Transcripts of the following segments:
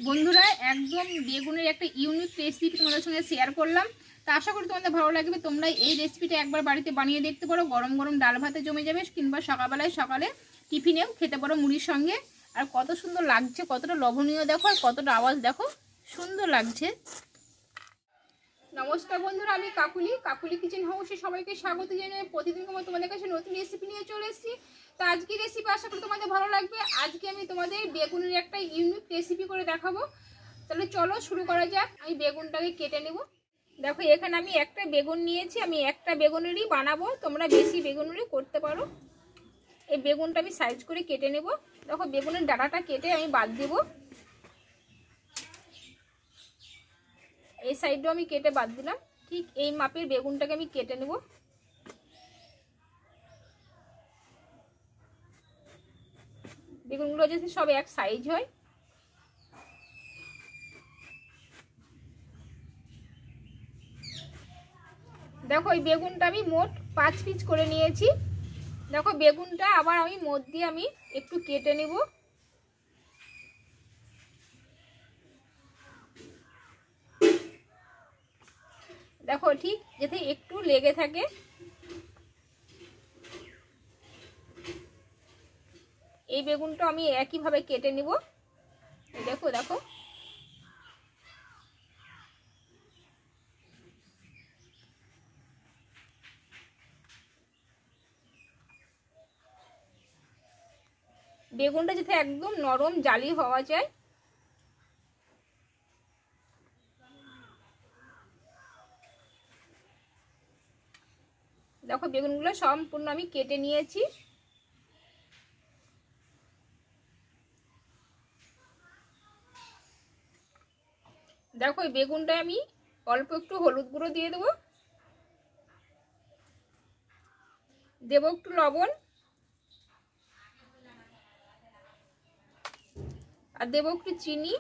বন্ধুরা একদম বেগুনের একটা ইউনিক রেসিপি তোমাদের সঙ্গে শেয়ার করলাম। তা আশা করি তোমাদের ভালো লাগবে। তোমরা এই রেসিপিটা একবার বাড়িতে বানিয়ে দেখতে পারো। গরম গরম ডাল ভাতে জমে যাবে, কিংবা সকালে টিফিনেও খেতে পারো মুড়ির সঙ্গে। আর কত সুন্দর লাগছে, কতটা লবণীয় দেখো, আর কতটা আওয়াজ দেখো, সুন্দর লাগছে। নমস্কার বন্ধুরা, আমি কাকুলি কিচেন হাউসে সবাইকে স্বাগত জানিয়ে প্রতিদিনের মতো তোমাদের কাছে নতুন রেসিপি নিয়ে চলে এসেছি। তো আজকে রেসিপি আশা করি তোমাদের ভালো লাগবে। আজকে আমি তোমাদের বেগুনের একটা ইউনিক রেসিপি করে দেখাবো। তাহলে চলো শুরু করা যাক। আমি বেগুনটাকে কেটে নেব। দেখো এখানে আমি একটা বেগুন নিয়েছি, আমি একটা বেগুনেরই বানাবো, তোমরা বেশি বেগুনেরই করতে পারো। এই বেগুনটা আমি সাইজ করে কেটে নেব। দেখো বেগুনের ডাঁটাটা কেটে আমি বাদ দেবো। এই সাইডটাও আমি কেটে বাদ দিলাম। ঠিক এই মাপের বেগুনটাকে আমি কেটে নেব। বেগুনগুলো যাতে সব এক সাইজ হয়। দেখো এই বেগুনটা আমি মোট 5 পিস করে নিয়েছি। দেখো বেগুনটা আবার আমি মোট দিয়ে আমি একটু কেটে নেব। দেখো ঠিক যাতে একটু লেগে থাকে। এই বেগুনটা আমি একইভাবে কেটে নেব। দেখো দেখো বেগুনটা যাতে একদম নরম জালি হওয়া যায়। দেখো বেগুনগুলো সম্পূর্ণ আমি কেটে নিয়েছি। দেখো এই বেগুনটা আমি অল্প একটু হলুদ গুঁড়ো দিয়ে দেবো, দেবো একটু লবণ, আর দেবো একটু চিনি।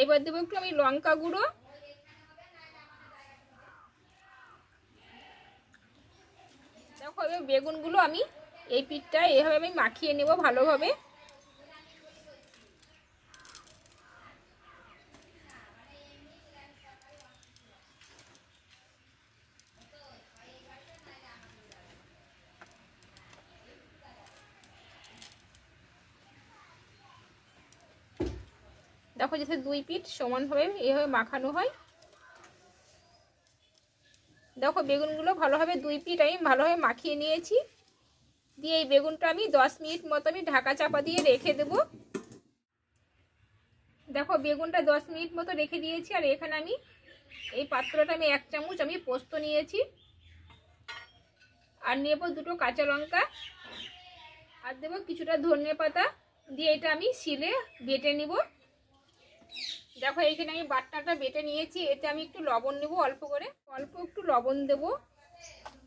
এবার দেবো একটু আমি লঙ্কা গুঁড়ো। দেখো এবার বেগুনগুলো আমি এই পিঠটা এভাবে আমি মাখিয়ে নেব ভালোভাবে। দেখো যাতে দুই পিঠ সমানভাবে এভাবে মাখানো হয়। দেখো বেগুনগুলো ভালোভাবে দুই পিঠ আমি ভালোভাবে মাখিয়ে নিয়েছি। দিয়ে এই বেগুনটা আমি 10 মিনিট মতো আমি ঢাকা চাপা দিয়ে রেখে দেব। দেখো বেগুনটা 10 মিনিট মতো রেখে দিয়েছি। আর এখানে আমি এই পাত্রটা আমি 1 চামচ আমি পোস্ত নিয়েছি, আর নেব 2টো কাঁচা লঙ্কা, আর দেবো কিছুটা ধনে পাতা। দিয়ে এটা আমি শিলে বেটে নিব। দেখো এইখানে আমি বাটনাটা বেটে নিয়েছি। এতে আমি একটু লবণ নেব, অল্প করে অল্প একটু লবণ দেব।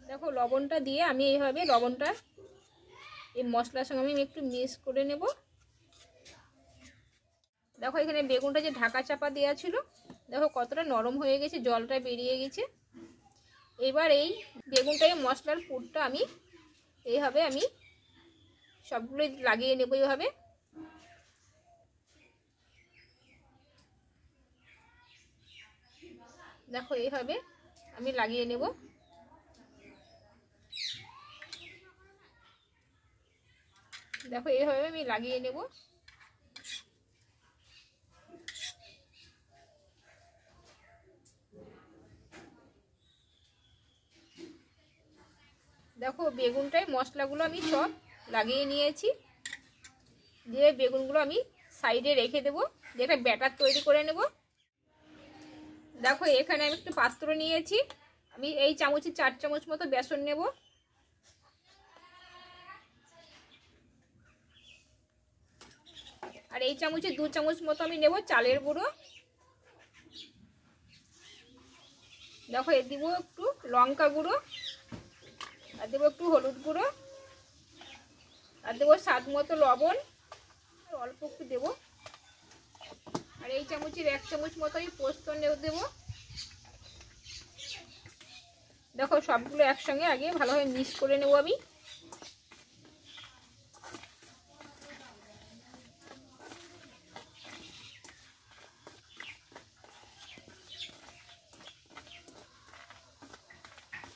দেখো লবণটা দিয়ে আমি এইভাবে লবণটা এই মশলার সঙ্গে আমি একটু মিক্স করে নেব। দেখো এখানে বেগুনটা যে ঢাকা চাপা দেওয়া ছিল, দেখো কতটা নরম হয়ে গেছে, জলটা বেরিয়ে গেছে। এবার এই বেগুনটাকে মশলার পুরটা আমি এইভাবে আমি সবগুলো লাগিয়ে নেব এইভাবে। দেখো এইভাবে আমি লাগিয়ে নেব। দেখো এইভাবে আমি লাগিয়ে নেব। দেখো বেগুনটায় মশলাগুলো আমি সব লাগিয়ে নিয়েছি। দিয়ে বেগুনগুলো আমি সাইডে রেখে দেবো, যেটা ব্যাটার তৈরি করে নেব। দেখো এখানে আমি একটু পাত্র নিয়েছি, আমি এই চামচে 4 চামচ মতো বেসন নেব। আর এই চামচে 2 চামচ মতো আমি নেব চালের গুঁড়ো। দেখো এ দিব একটু লঙ্কা গুঁড়ো, আর দেবো একটু হলুদ গুঁড়ো, আর দেবো স্বাদ মতো লবণ, আর অল্প একটু দেবো। আর এই চামচের 1 চামচ মতো আমি পোস্ত দেবো। দেখো সবগুলো একসঙ্গে আগে ভালোভাবে মিক্স করে নেব আমি।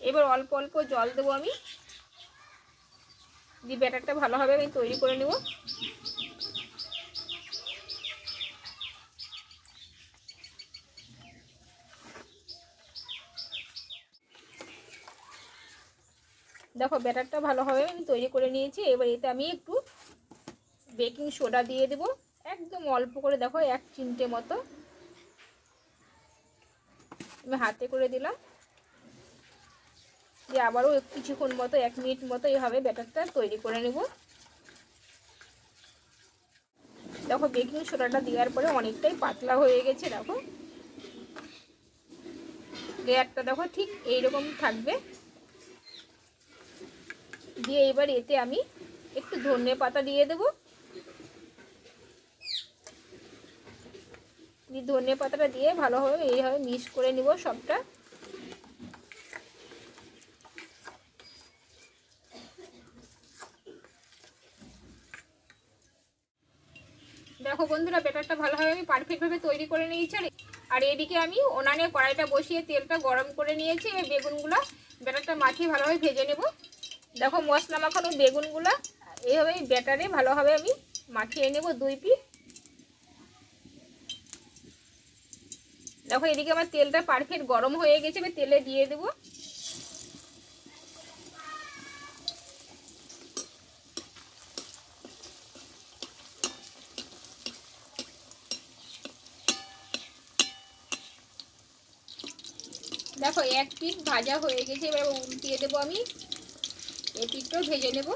এবার অল্প অল্প জল দেবো আমি, দিয়ে ব্যাটারটা ভালোভাবে আমি তৈরি করে নেব। দেখো ব্যাটারটা ভালোভাবে আমি তৈরি করে নিয়েছি। এবার এতে আমি একটু বেকিং সোডা দিয়ে দেব, একদম অল্প করে, দেখো 1 চিমটে মতো আমি হাতে করে দিলাম। দিয়ে আবারও কিছুক্ষণ মতো 1 মিনিট মতো এইভাবে ব্যাটারটা তৈরি করে নেব। দেখো বেকিং সোডাটা দেওয়ার পরে অনেকটাই পাতলা হয়ে গেছে। দেখো লেয়ারটা দেখো ঠিক এইরকম থাকবে। দিয়ে এবার এতে আমি একটু ধনে পাতা দিয়ে দেবো। ধনে পাতাটা দিয়ে ভালোভাবে এইভাবে মিক্স করে নিব সবটা। দেখো বন্ধুরা ব্যাটারটা ভালোভাবে আমি পারফেক্টভাবে তৈরি করে নিয়েছি। আর এদিকে আমি উনানে কড়াইটা বসিয়ে তেলটা গরম করে নিয়েছি। এবার বেগুনগুলো ব্যাটারটা মাখিয়ে ভালোভাবে ভেজে নেব। দেখো মশলা মাখানো বেগুনগুলো এইভাবে ব্যাটারে ভালোভাবে আমি মাখিয়ে নেব 2 পিস। দেখো এদিকে আমার তেলটা পারফেক্ট গরম হয়ে গেছে, এবার তেলে দিয়ে দেব। দেখো 1 পিস ভাজা হয়ে গেছে, এবার উল্টিয়ে দেবো আমি, এই পিসটাও ভেজে নেব।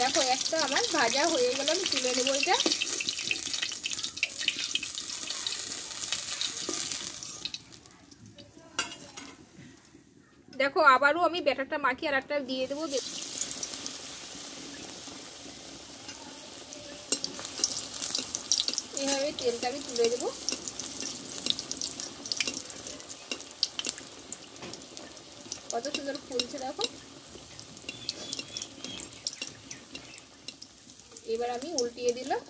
দেখো একটা আমার ভাজা হয়ে গেল, আমি তুলে নেবো এটা। দেখো আবারও আমি ব্যাটারটা মাখিয়ে আর একটা দিয়ে দেবো। এইভাবে তেলটা আমি তুলে দেবো। কত সুন্দর ফুলছে দেখো। এবার আমি উল্টিয়ে দিলাম।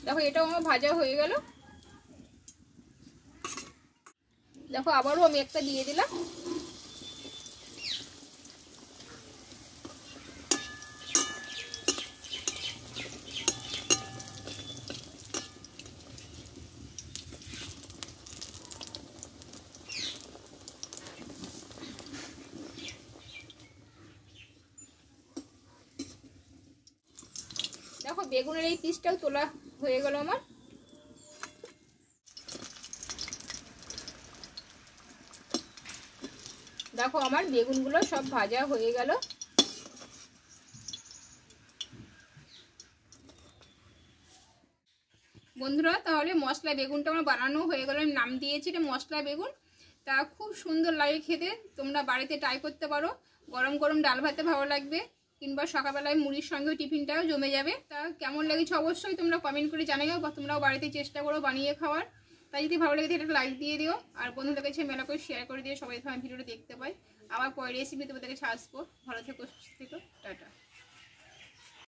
দেখো এটাও আমার ভাজা হয়ে গেল। দেখো আবারও আমি একটা দিয়ে দিলাম। দেখো বেগুনের এই পিসটাও তোলা হয়ে গেল আমার। দেখো আমার বেগুনগুলো সব ভাজা হয়ে গেল। বন্ধুরা তাহলে মশলা বেগুনটা আমার বানানো হয়ে গেল। আমি নাম দিয়েছি এটা মশলা বেগুন। তা খুব সুন্দর লাগে খেতে, তোমরা বাড়িতে ট্রাই করতে পারো। গরম গরম ডাল ভাতে ভালো লাগবে, কিংবা সকালবেলায় মুড়ির সঙ্গেও টিফিনটাও জমে যাবে। তা কেমন লেগেছে অবশ্যই তোমরা কমেন্ট করে জানাও, বা তোমরাও বাড়িতে চেষ্টা করো বানিয়ে খাওয়ার। তাই যদি ভালো লেগে থাকে একটা লাইক দিয়ে দিও, আর বন্ধুদের কাছে মেলা করে শেয়ার করে দিও, সবাই আমার ভিডিওটা দেখতে পাই। আবার পরে রেসিপি তোমাদের কাছে আসবো। ভালো থেকো, সুস্থ থেকো, টাটা।